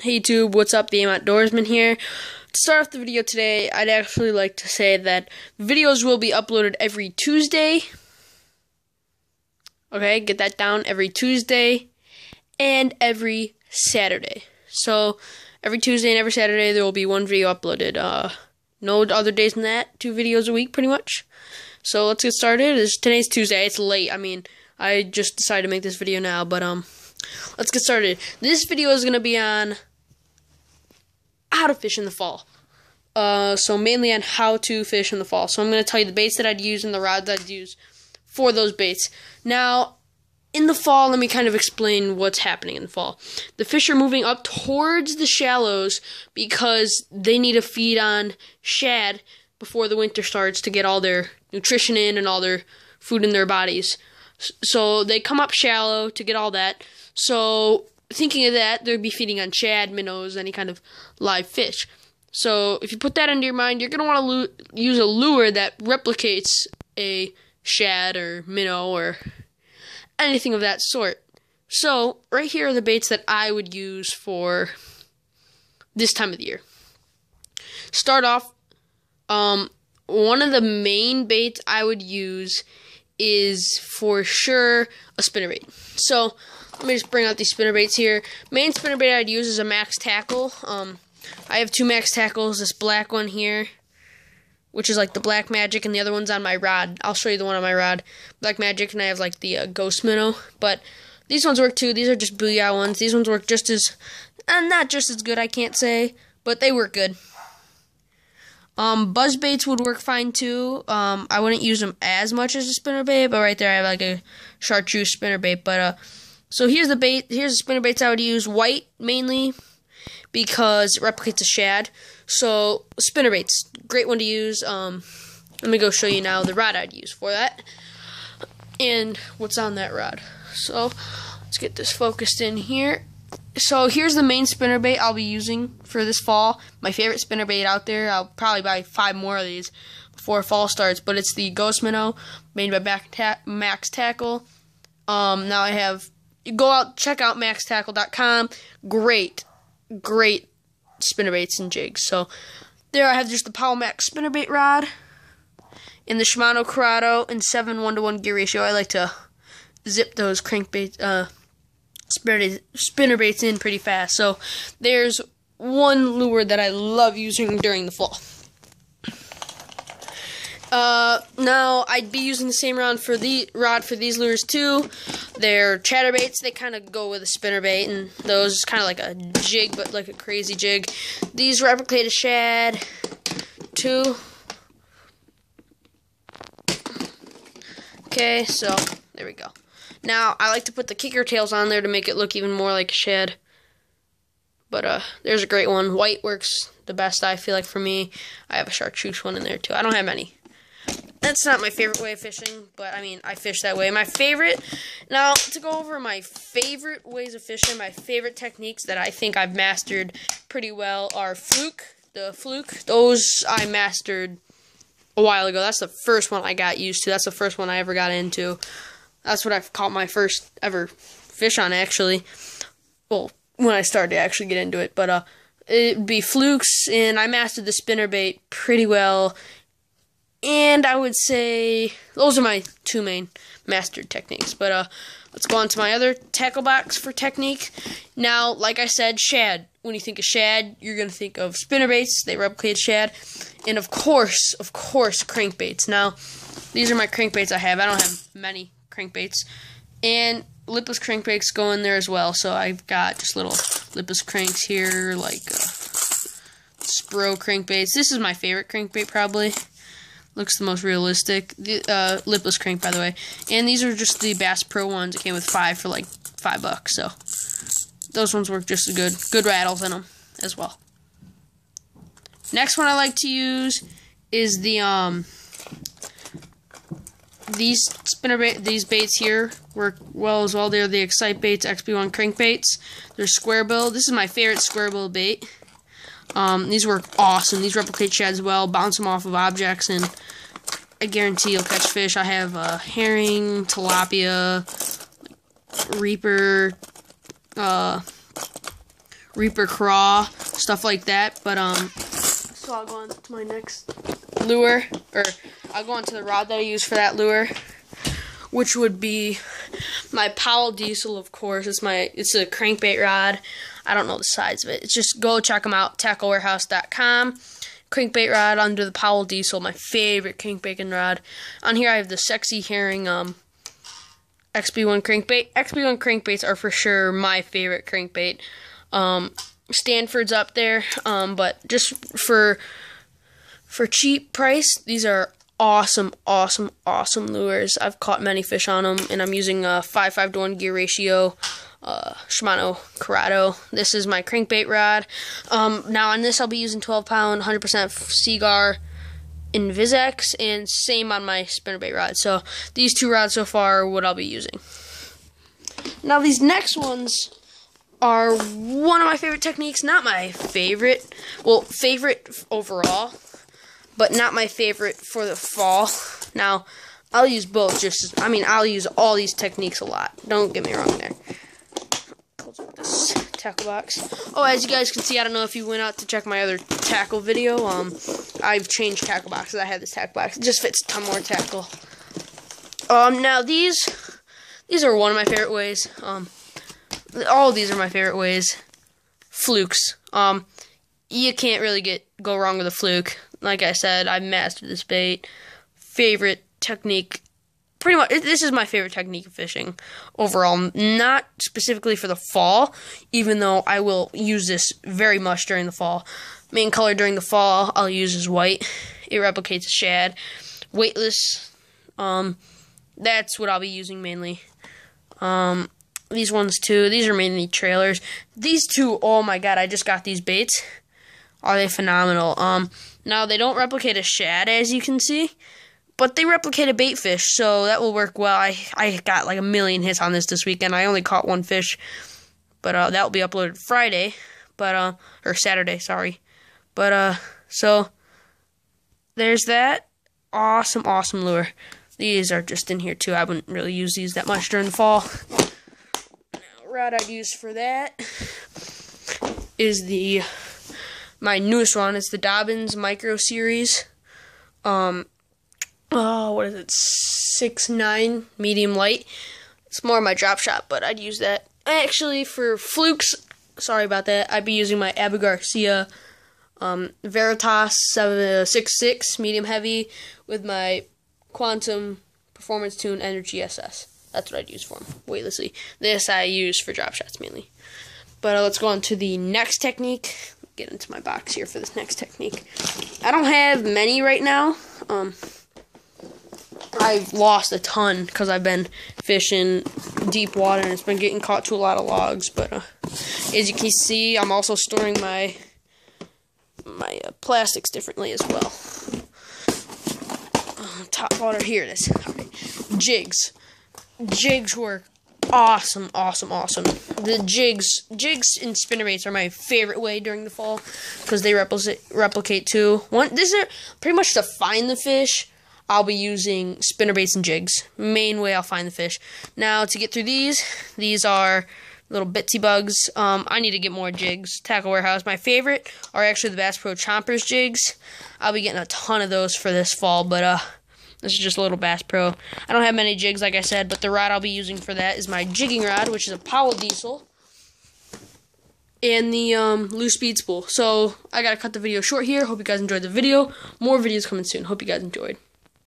Hey YouTube, what's up? The Aim Outdoorsman here. To start off the video today, I'd actually like to say that videos will be uploaded every Tuesday. Okay, get that down. Every Tuesday and every Saturday. So, every Tuesday and every Saturday there will be one video uploaded. No other days than that. 2 videos a week, pretty much. So, let's get started. Today's Tuesday. It's late. I just decided to make this video now, but, let's get started. This video is going to be on how to fish in the fall. So mainly on how to fish in the fall. So I'm going to tell you the baits that I'd use and the rods I'd use for those baits. Now, in the fall, let me kind of explain what's happening in the fall. The fish are moving up towards the shallows because they need to feed on shad before the winter starts to get all their nutrition in and all their food in their bodies. So they come up shallow to get all that. So thinking of that, they'd be feeding on shad, minnows, any kind of live fish. So if you put that into your mind, you're going to want to use a lure that replicates a shad or minnow or anything of that sort. So right here are the baits that I would use for this time of the year. Start off, one of the main baits I would use is for sure a spinnerbait. So let me just bring out these spinnerbaits here. Main spinnerbait I'd use is a Max Tackle. I have 2 Max Tackles. This black one here, which is like the Black Magic, and the other one's on my rod. I'll show you the one on my rod. Black Magic, and I have like the Ghost Minnow. But these ones work too. These are just Booyah ones. These ones work just as, not just as good, I can't say, but they work good. Buzz baits would work fine too. I wouldn't use them as much as a spinnerbait, but right there I have like a chartreuse spinnerbait. But so here's the bait. Here's the spinnerbaits I would use. White mainly because it replicates a shad. So spinnerbaits, great one to use. Let me go show you now the rod I'd use for that and what's on that rod. So let's get this focused in here. So here's the main spinnerbait I'll be using for this fall. My favorite spinnerbait out there. I'll probably buy 5 more of these before fall starts, but it's the Ghost Minnow made by Max Tackle. Now I have, go out, check out maxtackle.com. Great spinnerbaits and jigs. So there I have just the Powell Max spinnerbait rod and the Shimano Curado and 7 1-to-1 gear ratio. I like to zip those crankbaits, spinnerbaits in pretty fast. So there's one lure that I love using during the fall. Now I'd be using the same rod for these lures too. They're chatterbaits. They kind of go with a spinnerbait, and those kind of like a jig, but like a crazy jig. These replicate a shad too. Okay, so there we go. Now, I like to put the kicker tails on there to make it look even more like a shad. But, there's a great one. White works the best, I feel like, for me. I have a chartreuse one in there, too. I don't have many. That's not my favorite way of fishing, but, I fish that way. My favorite, now, to go over my favorite ways of fishing, my favorite techniques that I think I've mastered pretty well are the fluke. Those I mastered a while ago. That's the first one I got used to. That's the first one I ever got into. That's what I've caught my first ever fish on, actually. Well, when I started to actually get into it. But it'd be flukes, and I mastered the spinnerbait pretty well. And I would say those are my 2 main mastered techniques. But let's go on to my other tackle box for technique. Now, like I said, shad. When you think of shad, you're going to think of spinnerbaits. They replicate shad. And of course, crankbaits. Now, these are my crankbaits I have. I don't have many crankbaits, and lipless crankbaits go in there as well. So I've got just little lipless cranks here, like Spro crankbaits. This is my favorite crankbait, probably. Looks the most realistic. The lipless crank, by the way. And these are just the Bass Pro ones. It came with 5 for like $5. So those ones work just as good. Good rattles in them as well. Next one I like to use is the these baits here work well as well. They're the Excite Baits XP1 crankbaits. They're square bill. This is my favorite square bill bait. These work awesome. These replicate shad as well. Bounce them off of objects, and I guarantee you'll catch fish. I have herring, tilapia, reaper, Reaper Craw, stuff like that. But so I'll go on to my next lure, or I'll go on to the rod that I use for that lure, which would be my Powell Diesel, of course. It's a crankbait rod. I don't know the size of it. It's just go check them out, tacklewarehouse.com. Crankbait rod under the Powell Diesel, my favorite crankbait rod. On here I have the Sexy Herring XB1 crankbait. XB1 crankbaits are for sure my favorite crankbait. Stanford's up there, but just for cheap price, these are awesome lures. I've caught many fish on them, and I'm using a 5:5 to 1 gear ratio, Shimano Corrado. This is my crankbait rod. Now on this I'll be using 12-pound 100% Seaguar Invisex, and same on my spinnerbait rod. So these two rods so far are what I'll be using. Now these next ones are one of my favorite techniques. Not my favorite, well, favorite overall, but not my favorite for the fall. Now I'll use both. I'll use all these techniques a lot. Don't get me wrong there. Close up this tackle box. Oh, as you guys can see, I don't know if you went out to check my other tackle video. I've changed tackle boxes. I had this tackle box. It just fits a ton more tackle. Now these are one of my favorite ways. All of these are my favorite ways. Flukes. You can't really go wrong with a fluke. Like I said, I've mastered this bait. Favorite technique. Pretty much, this is my favorite technique of fishing overall. Not specifically for the fall, even though I will use this very much during the fall. Main color during the fall I'll use is white. It replicates a shad. Weightless. That's what I'll be using mainly. These ones too. These are mainly trailers. These two, oh my god, I just got these baits. Are they phenomenal? Now they don't replicate a shad, as you can see, but they replicate a bait fish, so that will work well. I got like a million hits on this weekend. I only caught one fish, but that will be uploaded Friday, but or Saturday, sorry. But so there's that. Awesome lure. These are just in here too. I wouldn't really use these that much during the fall. Rod I'd use for that is my newest one. It's the Dobyns Micro Series. What is it? 6'9" medium light. It's more my drop shot, but I'd use that. Actually, for flukes, sorry about that, I'd be using my Abu Garcia Veritas 6'6" medium heavy with my Quantum Performance Tune Energy SS. That's what I'd use for them, weightlessly. This I use for drop shots mainly. But let's go on to the next technique. Get into my box here for this next technique. I don't have many right now. I've lost a ton because I've been fishing deep water and it's been getting caught to a lot of logs. But as you can see, I'm also storing my plastics differently as well. Top water, here it is. All right. Jigs. Jigs work awesome. The jigs and spinnerbaits are my favorite way during the fall because they replicate too. This is pretty much to find the fish. I'll be using spinnerbaits and jigs. Main way I'll find the fish. Now to get through these are little bitsy bugs. I need to get more jigs. Tackle Warehouse. My favorite are actually the Bass Pro Chompers jigs. I'll be getting a ton of those for this fall, but this is just a little Bass Pro. I don't have many jigs, like I said, but the rod I'll be using for that is my jigging rod, which is a Powell Diesel, and the loose speed spool. So I gotta cut the video short here. Hope you guys enjoyed the video. More videos coming soon. Hope you guys enjoyed.